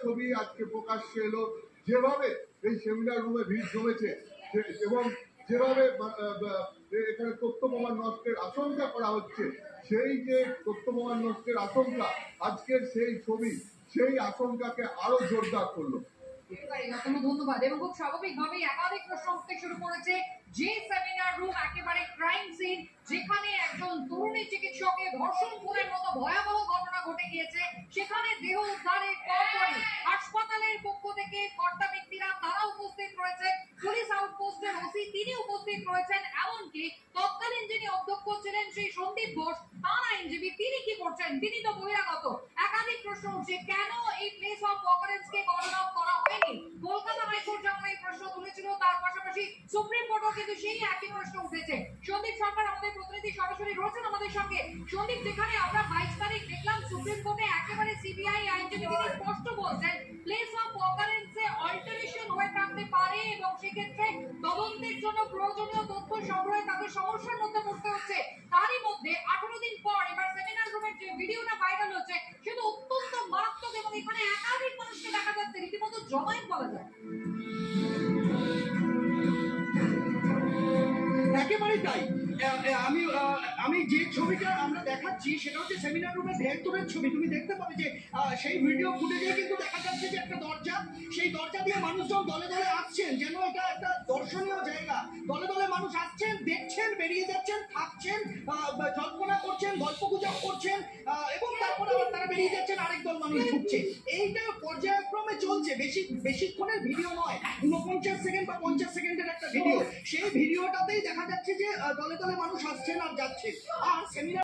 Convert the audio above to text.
ছবি আজকে প্রকাশ্যে এলো, যেভাবে এই সেমিনার রুমে ভিড় জমেছে এবং যেভাবে এখানে তথ্য প্রমাণ নষ্টের আশঙ্কা করা হচ্ছে, সেই যে তথ্য প্রমাণ নষ্টের আশঙ্কা, আজকের সেই ছবি সেই আশঙ্কাকে আরো জোরদার করলো। ধন্যবাদ। এবং খুব স্বাভাবিকভাবেই একাধিক প্রশ্ন উঠতে শুরু করেছে যে সেমিনার রুম একেবারে ক্রাইম সিন, যেখানে একজন তরুণী চিকিৎসকের ধর্ষণ খুনের মতো ভয়াবহ ঘটনা ঘটে গিয়েছে, সেখানে দেহ উদ্ধারের পরপরই হাসপাতালের পক্ষ থেকে কর্তা ব্যক্তিরা তারা উপস্থিত রয়েছেন, পুলিশ আউটপোস্টের ওসি তিনি উপস্থিত রয়েছেন, এমনকি তৎকালীন যিনি অধ্যক্ষ ছিলেন সেই সন্দীপ ঘোষ তার আইনজীবী তিনি কি করছেন, তিনি তো বহিরাগত। একাধিক প্রশ্ন উঠছে কেন এই প্লেস অফ অকারেন্স কে গণনা করা হয়নি। কলকাতা হাইকোর্ট যেমন এই প্রশ্ন তুলেছিল, তার পাশাপাশি সুপ্রিম কোর্টও কিন্তু সেই একই প্রশ্ন উঠেছে। সন্দীপ সরকার আমাদের প্রতিনিধি সরাসরি রয়েছেন আমাদের সঙ্গে। সন্দীপ, যেখানে আমরা 22 তারিখ দেখলাম সুপ্রিম কোর্টে একেবারে সিবিআই আইনজীবী তিনি স্পষ্ট বলছেন প্লেস অফ অকারেন্সে অল্টারেশন হয়ে থাকতে পারে এবং সেক্ষেত্রে তদন্তের জন্য প্রয়োজনীয় তথ্য সংগ্রহে তাদের সমস্যার মধ্যে পড়তে হচ্ছে। তারই মধ্যে 18 দিন পর এবার সেমিনার রুমের যে ভিডিওটা ভাইরাল হচ্ছে সেটা অত্যন্ত মারাত্মক এবং এখানে একাধিক মানুষকে দেখা যাচ্ছে রীতিমতো জমায়েত বলা যায়। একেবারে তাই। আমি যে ছবিটা আমরা দেখাচ্ছি সেটা হচ্ছে সেমিনার রুমের ভেতরের ছবি। তুমি দেখতে পাবে যে সেই ভিডিও ফুটেজে কিন্তু দেখা যাচ্ছে যে একটা দরজা, সেই দরজা দিয়ে মানুষজন দলে দলে আসছেন, যেন এটা একটা দর্শনীয় জায়গা। দলে দলে মানুষ আসছেন, দেখছেন, বেরিয়ে যাচ্ছেন, থাকছেন, জল্পনা করছেন, গল্পগুজব করছেন এবং তারপরে আবার তারা বেরিয়ে যাচ্ছেন, আরেক দল মানুষ ঢুকছে। এইটা পর্যায়ক্রমে চলছে, বেশিক্ষণের ভিডিও নয়, 49 সেকেন্ড বা 50 সেকেন্ডের একটা ভিডিও। সেই ভিডিওটাতেই দেখা যাচ্ছে যে দলে দলে মানুষ আসছেন আর যাচ্ছেন। আর সেমিনার